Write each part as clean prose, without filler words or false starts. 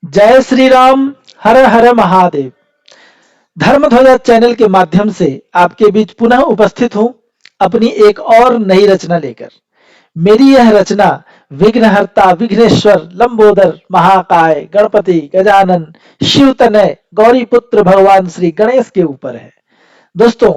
जय श्री राम। हर हर महादेव। धर्मध्वजा चैनल के माध्यम से आपके बीच पुनः उपस्थित हूं अपनी एक और नई रचना लेकर। मेरी यह रचना विघ्नहर्ता विघ्नेश्वर लंबोदर महाकाय गणपति गजानन शिवतनय गौरी पुत्र भगवान श्री गणेश के ऊपर है। दोस्तों,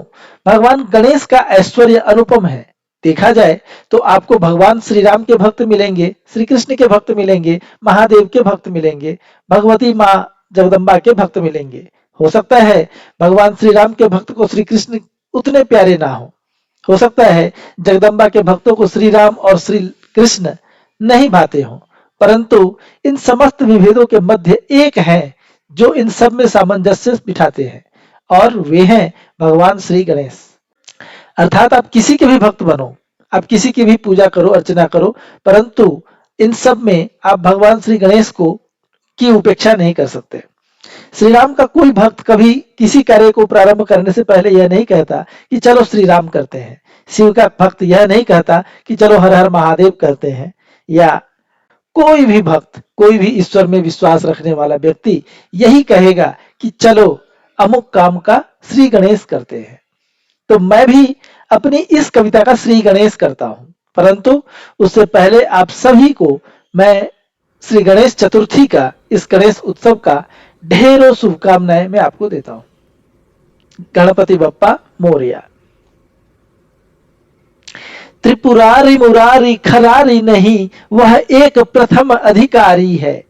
भगवान गणेश का ऐश्वर्य अनुपम है। देखा जाए तो आपको भगवान श्री राम के भक्त मिलेंगे, श्री कृष्ण के भक्त मिलेंगे, महादेव के भक्त मिलेंगे, भगवती माँ जगदम्बा के भक्त मिलेंगे। हो सकता है भगवान श्री राम के भक्त को श्री कृष्ण उतने प्यारे ना हो सकता है जगदम्बा के भक्तों को श्री राम और श्री कृष्ण नहीं भाते हों, परंतु इन समस्त विभेदों के मध्य एक है जो इन सब में सामंजस्य बिठाते हैं, और वे हैं भगवान श्री गणेश। अर्थात आप किसी के भी भक्त बनो, आप किसी की भी पूजा करो, अर्चना करो, परंतु इन सब में आप भगवान श्री गणेश को की उपेक्षा नहीं कर सकते। श्री राम का कोई भक्त कभी किसी कार्य को प्रारंभ करने से पहले यह नहीं कहता कि चलो श्री राम करते हैं। शिव का भक्त यह नहीं कहता कि चलो हर हर महादेव करते हैं, या कोई भी भक्त, कोई भी ईश्वर में विश्वास रखने वाला व्यक्ति यही कहेगा कि चलो अमुक काम का श्री गणेश करते हैं। तो मैं भी अपनी इस कविता का श्री गणेश करता हूं, परंतु उससे पहले आप सभी को मैं श्री गणेश चतुर्थी का, इस गणेश उत्सव का ढेरों शुभकामनाएं मैं आपको देता हूं। गणपति बप्पा मोरया। त्रिपुरारी मुरारी खरारी नहीं, वह एक प्रथम अधिकारी है।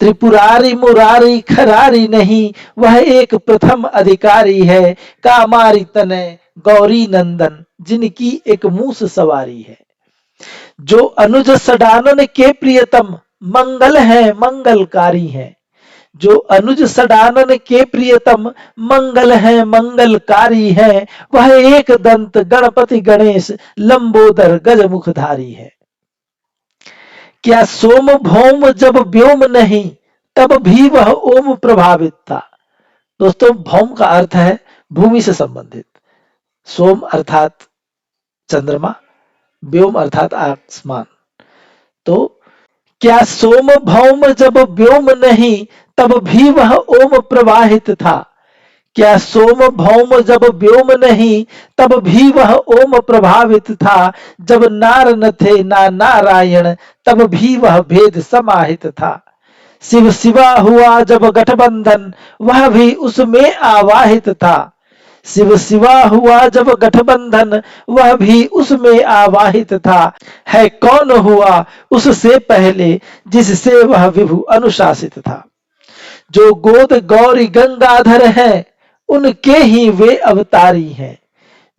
त्रिपुरारी मुरारी खरारी नहीं, वह एक प्रथम अधिकारी है। कामारी तनय गौरी नंदन, जिनकी एक मूस सवारी है। जो अनुज सडानन के प्रियतम, मंगल है मंगलकारी है। जो अनुज सडानन के प्रियतम, मंगल है मंगलकारी है। वह एक दंत गणपति गणेश, लंबोदर गजमुखधारी है। क्या सोम भौम जब व्योम नहीं, तब भी वह ओम प्रभावित था। दोस्तों, भौम का अर्थ है भूमि से संबंधित। सोम अर्थात चंद्रमा, व्योम अर्थात आसमान। तो क्या सोम भौम जब व्योम नहीं, तब भी वह ओम प्रवाहित था। क्या सोम भौम जब व्योम नहीं, तब भी वह ओम प्रभावित था। जब नार न थे ना नारायण, तब भी वह भेद समाहित था। शिव शिवा हुआ जब गठबंधन, वह भी उसमें आवाहित था। शिव शिवा हुआ जब गठबंधन, वह भी उसमें आवाहित था। है कौन हुआ उससे पहले, जिससे वह विभु अनुशासित था। जो गोद गौरी गंगाधर हैं, उनके ही वे अवतारी हैं।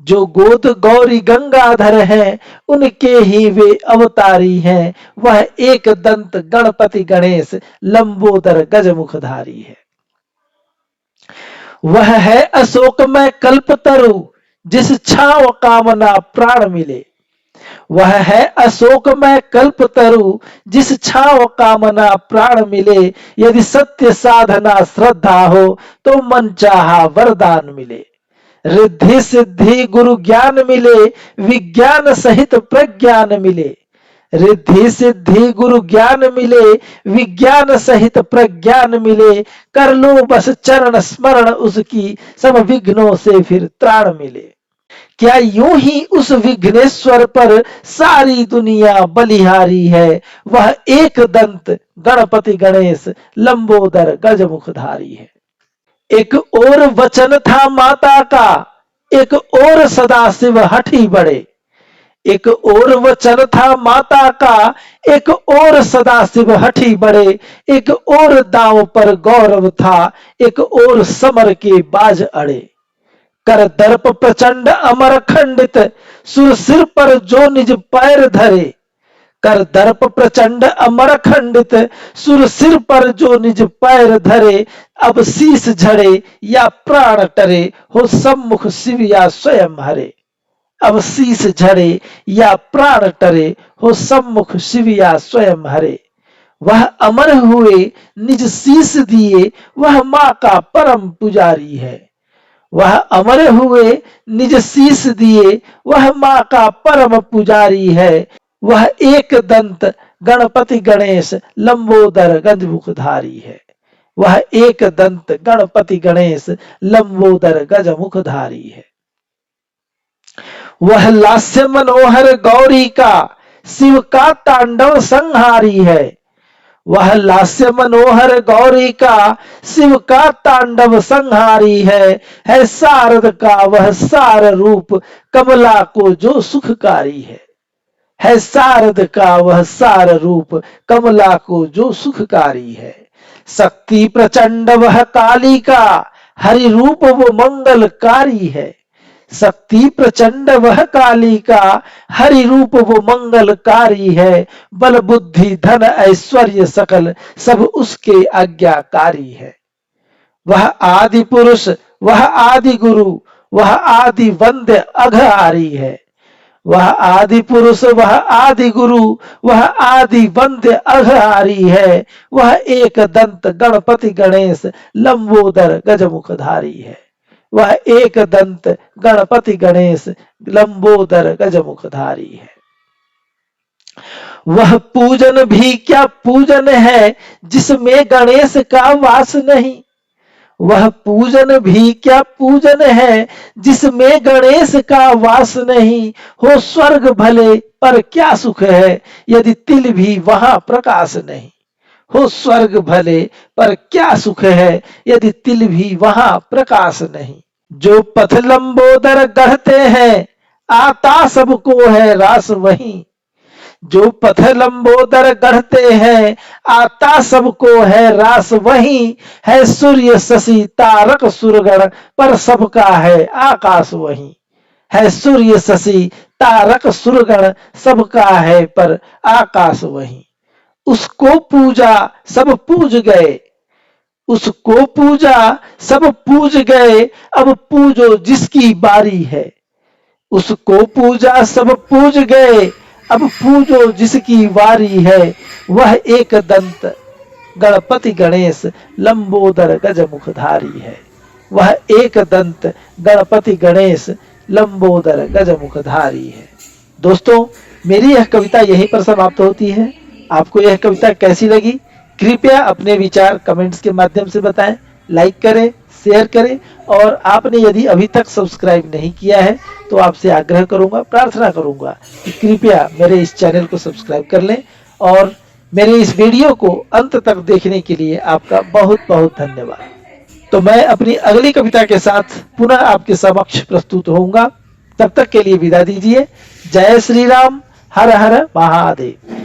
जो गोद गौरी गंगाधर हैं, उनके ही वे अवतारी हैं। वह एक दंत गणपति गणेश, लंबोदर गजमुखधारी है। वह है अशोकमय कल्पतरु, जिस छाव कामना प्राण मिले। वह है अशोकमय कल्पतरु, जिस छाव कामना प्राण मिले। यदि सत्य साधना श्रद्धा हो, तो मन चाहा वरदान मिले। रिद्धि सिद्धि गुरु ज्ञान मिले, विज्ञान सहित प्रज्ञान मिले। रिद्धि सिद्धि गुरु ज्ञान मिले, विज्ञान सहित प्रज्ञान मिले। कर लो बस चरण स्मरण उसकी, सब विघ्नों से फिर त्राण मिले। क्या यूं ही उस विघ्नेश्वर पर सारी दुनिया बलिहारी है। वह एक दंत गणपति गणेश, लंबोदर गजमुखधारी है। एक और वचन था माता का, एक और सदाशिव हठी बड़े। एक और वचन था माता का, एक और सदाशिव हठी बड़े। एक और दांव पर गौरव था, एक और समर के बाज अड़े। कर दर्प प्रचंड अमर खंडित, सुर सिर पर जो निज पैर धरे। कर दर्प प्रचंड अमर खंडित, सुर सिर पर जो निज पैर धरे। अब शीस झड़े या प्राण टरे, हो सम्मुख शिव या स्वयं हरे। अब शीस झड़े या प्राण टरे, हो सम्मुख शिव या स्वयं हरे। वह अमर हुए निज शीस दिए, वह माँ का परम पुजारी है। वह अमर हुए निज शीस दिए, वह माँ का परम पुजारी है। वह एक दंत गणपति गणेश, लंबोदर गजमुखधारी है। वह एक दंत गणपति गणेश लंबोदर गजमुखधारी है। वह लास्य मनोहर गौरी का शिव का तांडव संहारी है। वह लास्य मनोहर गौरी का शिव का तांडव संहारी है शारद का वह सार रूप कमला को जो सुखकारी है शारद का वह सार रूप कमला को जो सुखकारी है। शक्ति प्रचंड वह काली का हरि रूप वो मंगलकारी है। शक्ति प्रचंड वह काली का हरि रूप वो मंगलकारी है। बल बुद्धि धन ऐश्वर्य सकल सब उसके आज्ञाकारी है। वह आदि पुरुष वह आदि गुरु वह आदि वंद्य अघहारी है। वह आदि पुरुष वह आदि गुरु वह आदि वंद्य अघहारी है। वह एक दंत गणपति गणेश लंबोदर गजमुखधारी है। वह एक दंत गणपति गणेश लंबोदर गजमुखधारी है। वह पूजन भी क्या पूजन है जिसमें गणेश का वास नहीं। वह पूजन भी क्या पूजन है जिसमें गणेश का वास नहीं। हो स्वर्ग भले पर क्या सुख है यदि तिल भी वहां प्रकाश नहीं। हो स्वर्ग भले पर क्या सुख है यदि तिल भी वहां प्रकाश नहीं। जो पथ लंबोदर गढ़ते हैं आता सबको है रास वहीं। जो पथ लंबोदर गढ़ते हैं आता सबको है रास वहीं। है सूर्य शशि तारक सुरगण पर सबका है आकाश वहीं। है सूर्य शशि तारक सुरगण सबका है पर आकाश वहीं। उसको पूजा सब पूज गए उसको पूजा सब पूज गए अब पूजो जिसकी बारी है। उसको पूजा सब पूज गए अब पूजो जिसकी वारी है। वह एक दंत गणपति गणेश लंबोदर गजमुखधारी है। वह एक दंत गणपति गणेश लंबोदर गजमुखधारी है। दोस्तों, मेरी यह कविता यहीं पर समाप्त होती है। आपको यह कविता कैसी लगी कृपया अपने विचार कमेंट्स के माध्यम से बताएं। लाइक करें, शेयर करें और आपने यदि अभी तक सब्सक्राइब नहीं किया है तो आपसे आग्रह करूंगा, प्रार्थना करूंगा कि कृपया मेरे इस चैनल को सब्सक्राइब कर लें। और मेरे इस वीडियो को अंत तक देखने के लिए आपका बहुत बहुत धन्यवाद। तो मैं अपनी अगली कविता के साथ पुनः आपके समक्ष प्रस्तुत होऊंगा। तब तक के लिए विदा दीजिए। जय श्री राम, हर हर महादेव।